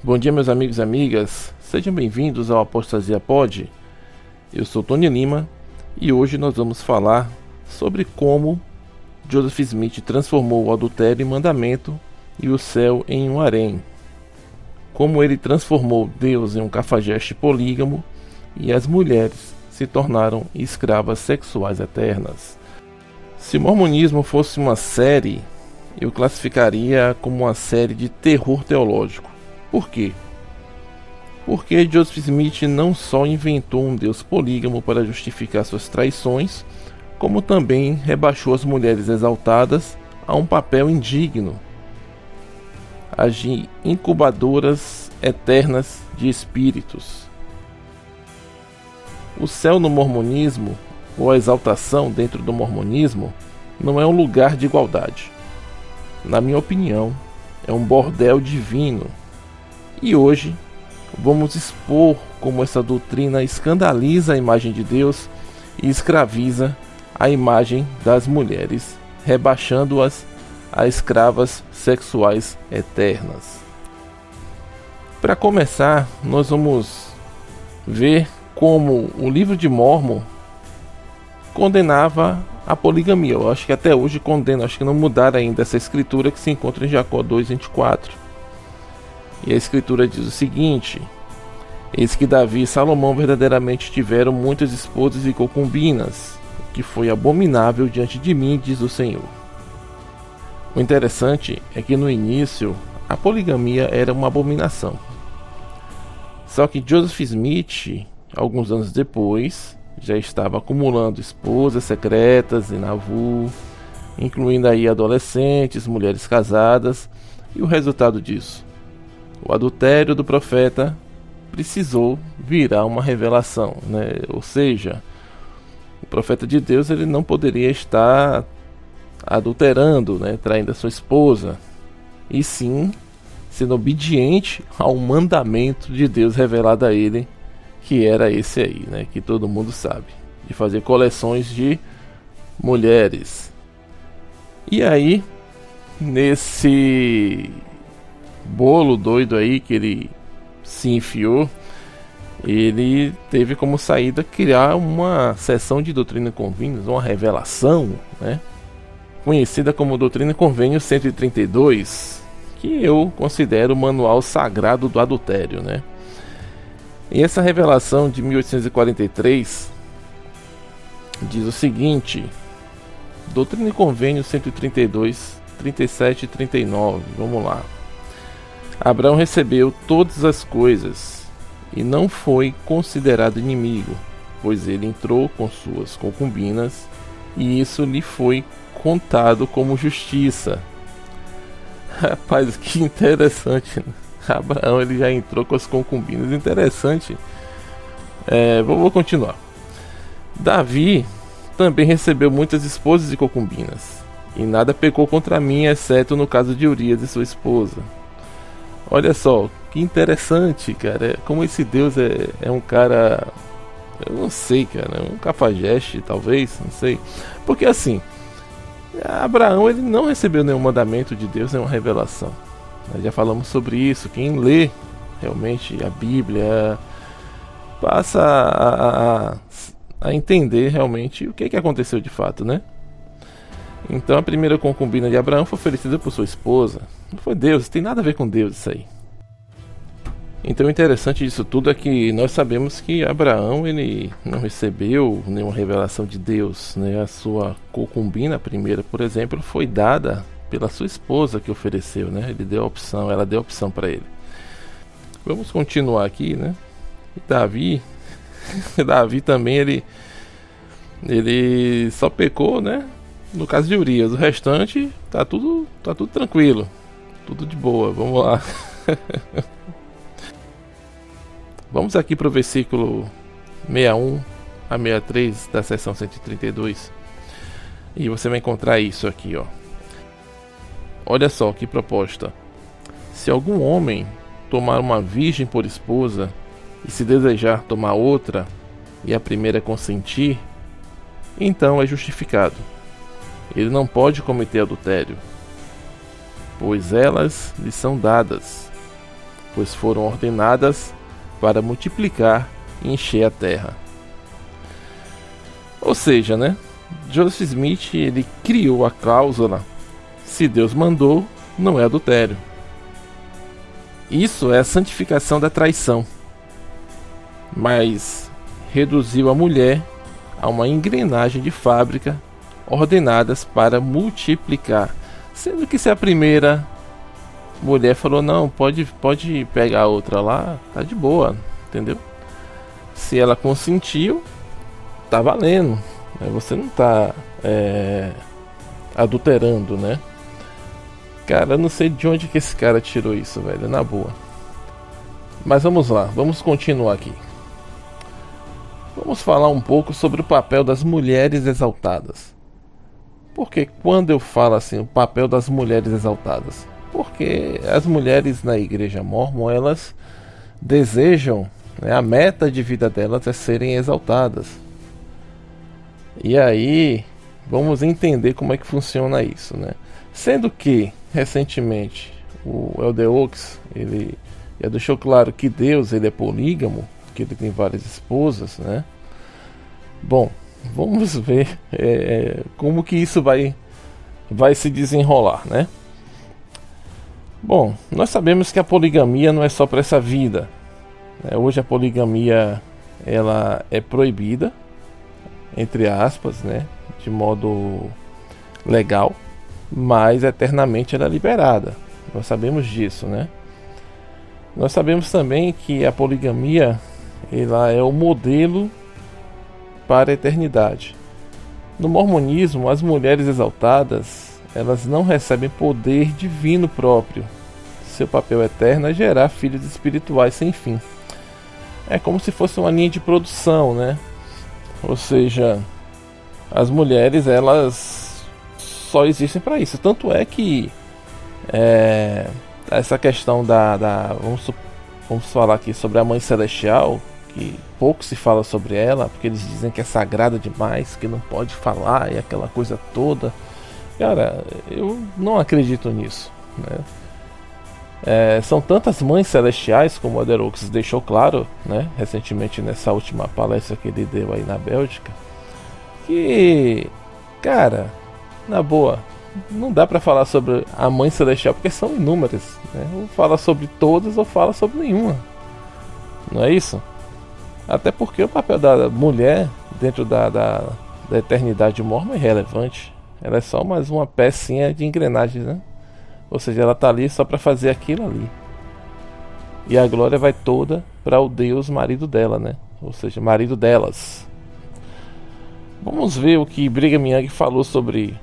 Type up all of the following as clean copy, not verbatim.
Bom dia, meus amigos e amigas, sejam bem-vindos ao Apostasia Pod. Eu sou Tony Lima e hoje nós vamos falar sobre como Joseph Smith transformou o adultério em mandamento e o céu em um harém. Como ele transformou Deus em um cafajeste polígamo e as mulheres se tornaram escravas sexuais eternas. Se o mormonismo fosse uma série, eu classificaria como uma série de terror teológico. Por quê? Porque Joseph Smith não só inventou um Deus polígamo para justificar suas traições, como também rebaixou as mulheres exaltadas a um papel indigno, as de incubadoras eternas de espíritos. O céu no mormonismo, ou a exaltação dentro do mormonismo, não é um lugar de igualdade. Na minha opinião, é um bordel divino. E hoje vamos expor como essa doutrina escandaliza a imagem de Deus e escraviza a imagem das mulheres, rebaixando-as a escravas sexuais eternas. Para começar, nós vamos ver como o livro de Mórmon condenava a poligamia. Eu acho que até hoje condena, acho que não mudaram ainda essa escritura que se encontra em Jacó 2:24. E a escritura diz o seguinte: eis que Davi e Salomão verdadeiramente tiveram muitas esposas e concubinas, o que foi abominável diante de mim, diz o Senhor. O interessante é que no início a poligamia era uma abominação. Só que Joseph Smith, alguns anos depois, já estava acumulando esposas secretas em Nauvoo, incluindo aí adolescentes, mulheres casadas, e o resultado disso? O adultério do profeta precisou virar uma revelação, né? Ou seja, o profeta de Deus ele não poderia estar adulterando, né? Traindo a sua esposa, e sim sendo obediente ao mandamento de Deus revelado a ele, que era esse aí, né? Que todo mundo sabe, de fazer coleções de mulheres. E aí, nesse bolo doido aí que ele se enfiou, ele teve como saída criar uma seção de Doutrina e Convênios, uma revelação, né? Conhecida como Doutrina e Convênios 132, que eu considero o manual sagrado do adultério, né? E essa revelação de 1843 diz o seguinte: Doutrina e Convênios 132, 37 e 39, vamos lá. Abraão recebeu todas as coisas e não foi considerado inimigo, pois ele entrou com suas concubinas e isso lhe foi contado como justiça. Rapaz, que interessante, né? Abraão ele já entrou com as concubinas, interessante. Vou continuar. Davi também recebeu muitas esposas e concubinas, e nada pecou contra mim, exceto no caso de Urias e sua esposa. Olha só, que interessante, cara. Como esse Deus é um cara... Eu não sei, cara. Um cafajeste, talvez, não sei. Porque assim, Abraão ele não recebeu nenhum mandamento de Deus, nenhuma revelação. Nós já falamos sobre isso. Quem lê realmente a Bíblia passa a entender realmente o que aconteceu de fato, né? Então a primeira concubina de Abraão foi oferecida por sua esposa. Não foi Deus, não tem nada a ver com Deus isso aí. Então o interessante disso tudo é que nós sabemos que Abraão ele não recebeu nenhuma revelação de Deus, né? A sua concubina, a primeira, por exemplo, foi dada pela sua esposa que ofereceu, né? Ele deu a opção, ela deu a opção para ele. Vamos continuar aqui, né? Davi também ele só pecou, né? No caso de Urias, o restante tá tudo tranquilo, tudo de boa. Vamos lá. Vamos aqui para o versículo 61 a 63 da seção 132. E você vai encontrar isso aqui, ó. Olha só que proposta. Se algum homem tomar uma virgem por esposa e se desejar tomar outra e a primeira consentir, então é justificado. Ele não pode cometer adultério, pois elas lhe são dadas. pois foram ordenadas para multiplicar e encher a terra. Ou seja, né? Joseph Smith, ele criou a cláusula: se Deus mandou, não é adultério. Isso é a santificação da traição, mas reduziu a mulher a uma engrenagem de fábrica ordenadas para multiplicar, sendo que se a primeira mulher falou não, pode pegar a outra lá, tá de boa, entendeu? Se ela consentiu, tá valendo, né? Você não tá adulterando, né? Cara, eu não sei de onde que esse cara tirou isso, velho, na boa. Mas vamos lá, vamos continuar aqui. Vamos falar um pouco sobre o papel das mulheres exaltadas. Porque quando eu falo assim, o papel das mulheres exaltadas? Porque as mulheres na igreja mórmon, elas desejam, né, a meta de vida delas é serem exaltadas. E aí, vamos entender como é que funciona isso, né? Sendo que, recentemente, o Elder Oaks, ele já deixou claro que Deus, ele é polígamo, que ele tem várias esposas, né? Bom, vamos ver como que isso vai se desenrolar, né? Bom, nós sabemos que a poligamia não é só para essa vida, né? Hoje a poligamia, ela é proibida, entre aspas, né? De modo legal, mas eternamente ela é liberada. Nós sabemos disso, né? Nós sabemos também que a poligamia, ela é o modelo para a eternidade. No mormonismo, as mulheres exaltadas, elas não recebem poder divino próprio. Seu papel eterno é gerar filhos espirituais sem fim. É como se fosse uma linha de produção, né? Ou seja, as mulheres, elas só existem para isso. Tanto é que essa questão vamos falar aqui sobre a Mãe Celestial, que pouco se fala sobre ela, porque eles dizem que é sagrada demais, que não pode falar e aquela coisa toda. Cara, eu não acredito nisso, né? São tantas mães celestiais, como o Elder Oaks deixou claro, né, recentemente nessa última palestra que ele deu aí na Bélgica, que, cara, na boa, não dá pra falar sobre a mãe celestial porque são inúmeras, né? Ou fala sobre todas ou fala sobre nenhuma, não é isso? Até porque o papel da mulher dentro da eternidade mormon é irrelevante. Ela é só mais uma pecinha de engrenagem, né? Ou seja, ela está ali só para fazer aquilo ali. E a glória vai toda para o Deus marido dela, né? Ou seja, marido delas. Vamos ver o que Brigham Young falou sobre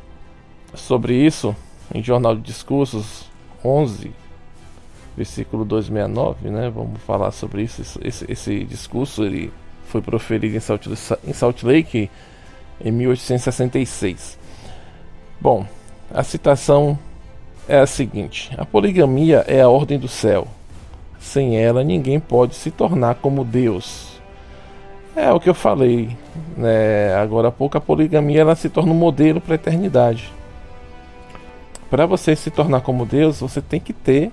isso em Jornal de Discursos 11, versículo 269, né? Vamos falar sobre isso. Esse discurso, ele foi proferido em Salt Lake em 1866. Bom, a citação é a seguinte: a poligamia é a ordem do céu. Sem ela, ninguém pode se tornar como Deus. É o que eu falei, né? Agora há pouco, a poligamia, ela se torna um modelo para a eternidade. Para você se tornar como Deus, você tem que ter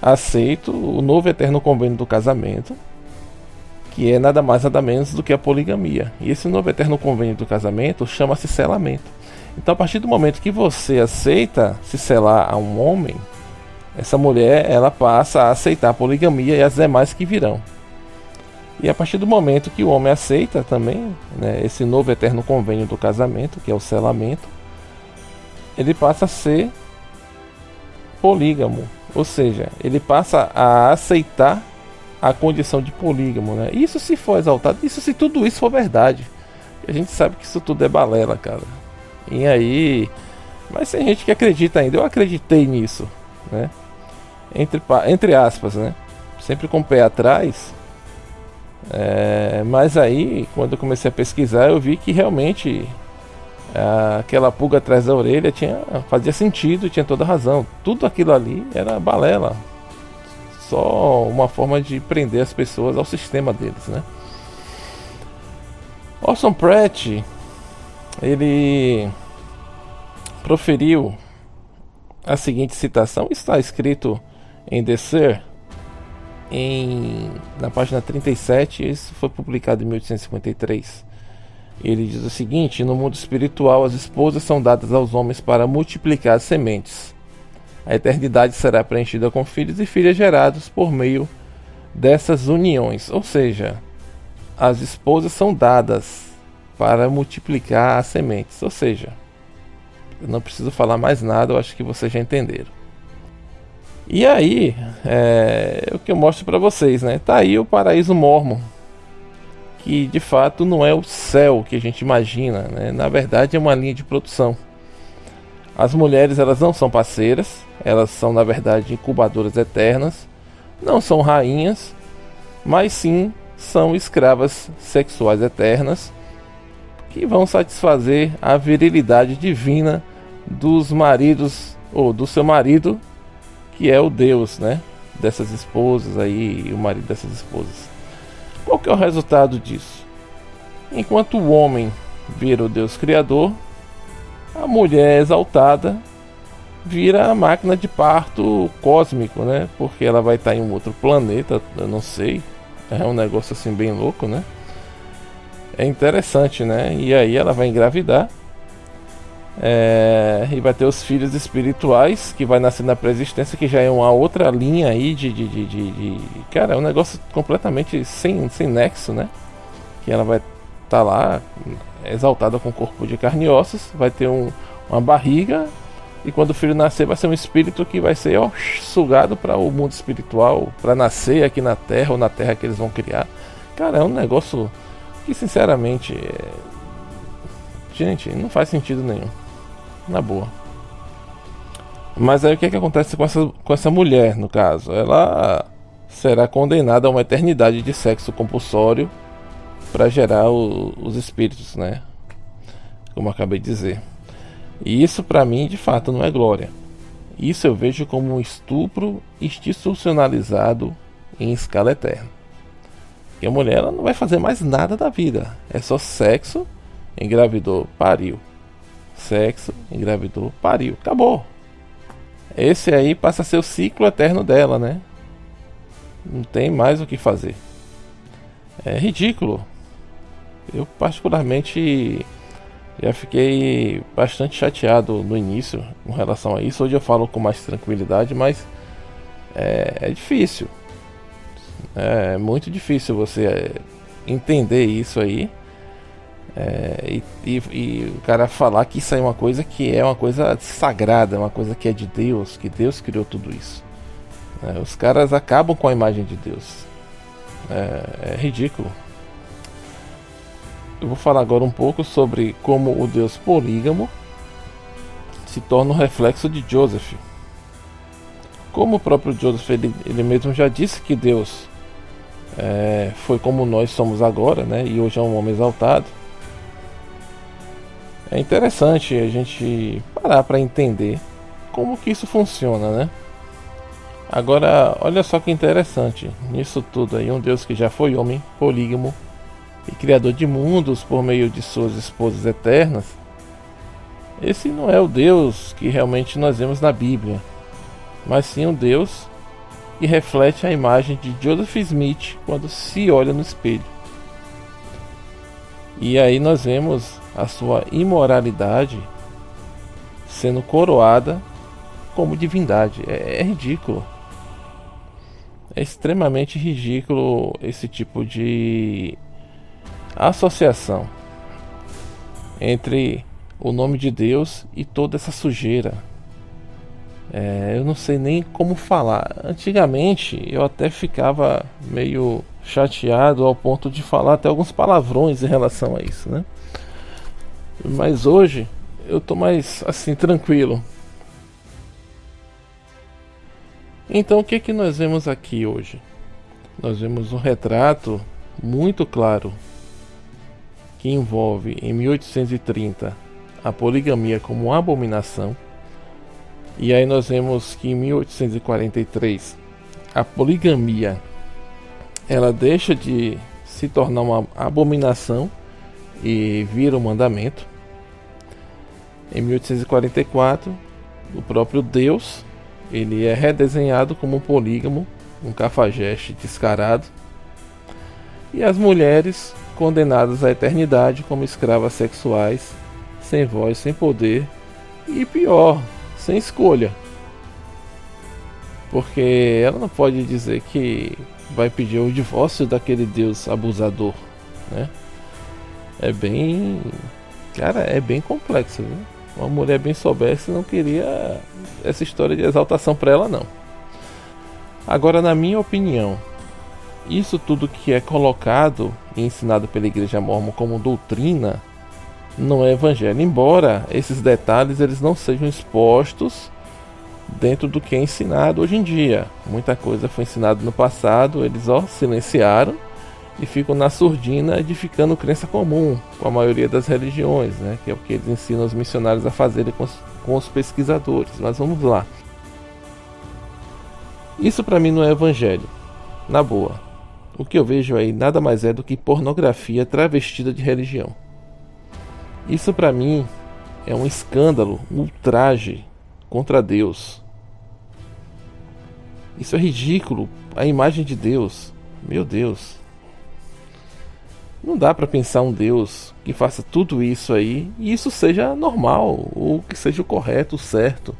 aceito o novo eterno convênio do casamento, que é nada mais nada menos do que a poligamia. E esse novo eterno convênio do casamento chama-se selamento. Então, a partir do momento que você aceita se selar a um homem, essa mulher, ela passa a aceitar a poligamia e as demais que virão. E a partir do momento que o homem aceita também, né, esse novo eterno convênio do casamento, que é o selamento, ele passa a ser polígamo. Ou seja, ele passa a aceitar a condição de polígamo, né? Isso se for exaltado, isso se tudo isso for verdade. A gente sabe que isso tudo é balela, cara. E aí, mas tem gente que acredita ainda. Eu acreditei nisso, né? Entre aspas, né? Sempre com o pé atrás. Mas aí, quando eu comecei a pesquisar, eu vi que realmente aquela pulga atrás da orelha fazia sentido, tinha toda razão. Tudo aquilo ali era balela. Só uma forma de prender as pessoas ao sistema deles, né? Orson Pratt, ele proferiu a seguinte citação, está escrito em The Sir, na página 37, isso foi publicado em 1853. Ele diz o seguinte: no mundo espiritual, as esposas são dadas aos homens para multiplicar as sementes. A eternidade será preenchida com filhos e filhas gerados por meio dessas uniões. Ou seja, as esposas são dadas para multiplicar as sementes. Ou seja, eu não preciso falar mais nada, eu acho que vocês já entenderam. E aí, o que eu mostro para vocês, né? Tá aí o paraíso mórmon, que de fato não é o céu que a gente imagina, né? Na verdade é uma linha de produção. As mulheres, elas não são parceiras, elas são na verdade incubadoras eternas, não são rainhas, mas sim são escravas sexuais eternas, que vão satisfazer a virilidade divina dos maridos, ou do seu marido, que é o Deus, né, dessas esposas aí, e o marido dessas esposas. Qual que é o resultado disso? Enquanto o homem vira o Deus Criador, a mulher exaltada vira a máquina de parto cósmico, né? Porque ela vai estar em um outro planeta, eu não sei. É um negócio assim bem louco, né? É interessante, né? E aí ela vai engravidar. E vai ter os filhos espirituais, que vai nascer na pré-existência, que já é uma outra linha aí Cara, é um negócio completamente sem nexo, né? Que ela vai estar lá, exaltada com corpo de carne e ossos, vai ter uma barriga, e quando o filho nascer vai ser um espírito que vai ser sugado para o mundo espiritual, para nascer aqui na Terra, ou na Terra que eles vão criar. Cara, é um negócio que sinceramente gente, não faz sentido nenhum, na boa. Mas aí o que acontece com essa mulher, no caso? Ela será condenada a uma eternidade de sexo compulsório para gerar os espíritos, né? Como eu acabei de dizer. E isso para mim de fato não é glória. Isso eu vejo como um estupro institucionalizado em escala eterna. Porque a mulher, ela não vai fazer mais nada da vida. É só sexo, engravidou, pariu. Sexo, engravidou, pariu. Acabou. Esse aí passa a ser o ciclo eterno dela, né? Não tem mais o que fazer. É ridículo. Eu particularmente já fiquei bastante chateado no início com relação a isso. Hoje eu falo com mais tranquilidade, mas é difícil. É muito difícil você entender isso aí. E o cara falar que isso aí é uma coisa que é uma coisa sagrada, uma coisa que é de Deus, que Deus criou tudo isso. Os caras acabam com a imagem de Deus. É ridículo. Eu vou falar agora um pouco sobre como o Deus polígamo se torna um reflexo de Joseph. Como o próprio Joseph ele mesmo já disse que Deus foi como nós somos agora, né? E hoje é um homem exaltado. É interessante a gente parar para entender como que isso funciona, né? Agora, olha só que interessante, nisso tudo aí, um Deus que já foi homem, polígamo e criador de mundos por meio de suas esposas eternas. Esse não é o Deus que realmente nós vemos na Bíblia, mas sim um Deus que reflete a imagem de Joseph Smith quando se olha no espelho. E aí nós vemos a sua imoralidade sendo coroada como divindade. É ridículo. É extremamente ridículo esse tipo de associação entre o nome de Deus e toda essa sujeira. Eu não sei nem como falar. Antigamente eu até ficava meio chateado ao ponto de falar até alguns palavrões em relação a isso, né? Mas hoje eu tô mais assim tranquilo. Então o que que nós vemos aqui hoje? Nós vemos um retrato muito claro que envolve em 1830 a poligamia como uma abominação. E aí nós vemos que em 1843 a poligamia ela deixa de se tornar uma abominação e vira um mandamento. Em 1844 o próprio Deus ele é redesenhado como um polígamo, um cafajeste descarado, e as mulheres condenadas à eternidade como escravas sexuais, sem voz, sem poder e pior, sem escolha. Porque ela não pode dizer que vai pedir o divórcio daquele Deus abusador, né? É bem... Cara, é bem complexo, viu? Uma mulher bem soubesse não queria essa história de exaltação para ela, não. Agora, na minha opinião, isso tudo que é colocado e ensinado pela Igreja Mórmon como doutrina não é evangelho, embora esses detalhes eles não sejam expostos dentro do que é ensinado hoje em dia. Muita coisa foi ensinada no passado, eles silenciaram e ficam na surdina edificando crença comum com a maioria das religiões, né? Que é o que eles ensinam os missionários a fazerem com os pesquisadores. Mas vamos lá. Isso para mim não é evangelho, na boa. O que eu vejo aí nada mais é do que pornografia travestida de religião. Isso para mim é um escândalo, um ultraje contra Deus. Isso é ridículo, a imagem de Deus. Meu Deus. Não dá para pensar um Deus que faça tudo isso aí e isso seja normal, ou que seja o correto, o certo.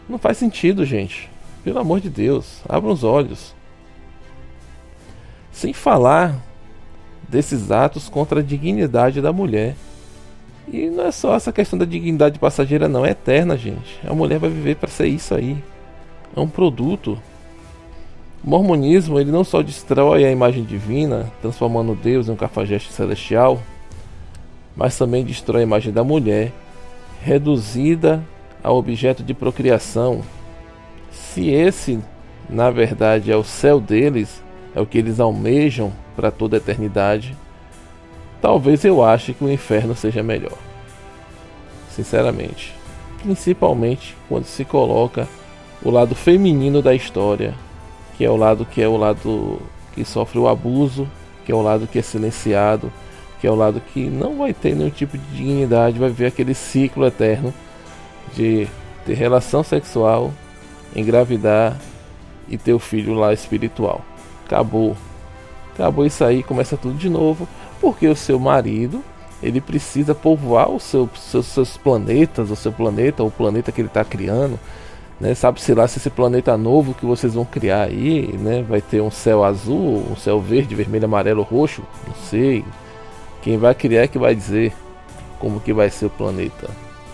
Não faz sentido, gente. Pelo amor de Deus, abram os olhos. Sem falar desses atos contra a dignidade da mulher. E não é só essa questão da dignidade passageira, não, é eterna, gente. A mulher vai viver para ser isso aí. É um produto. O mormonismo, ele não só destrói a imagem divina, transformando Deus em um cafajeste celestial, mas também destrói a imagem da mulher, reduzida a objeto de procriação. Se esse, na verdade, é o céu deles, é o que eles almejam para toda a eternidade, talvez eu ache que o inferno seja melhor. Sinceramente. Principalmente quando se coloca o lado feminino da história, que é o lado que sofre o abuso, que é o lado que é silenciado, que é o lado que não vai ter nenhum tipo de dignidade, vai ver aquele ciclo eterno de ter relação sexual, engravidar e ter o filho lá espiritual. Acabou isso aí, começa tudo de novo, porque o seu marido, ele precisa povoar seus planetas, o seu planeta, o planeta que ele está criando, né? Sabe-se lá se esse planeta novo que vocês vão criar aí, né, vai ter um céu azul, um céu verde, vermelho, amarelo, roxo, não sei. Quem vai criar é que vai dizer como que vai ser o planeta,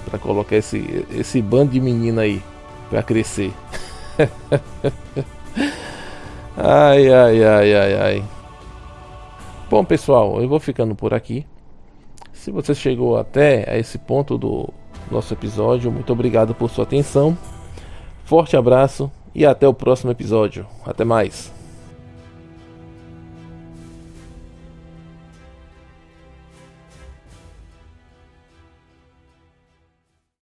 para colocar esse bando de menina aí para crescer. Ai. Bom, pessoal, eu vou ficando por aqui. Se você chegou até a esse ponto do nosso episódio, muito obrigado por sua atenção. Forte abraço e até o próximo episódio. Até mais.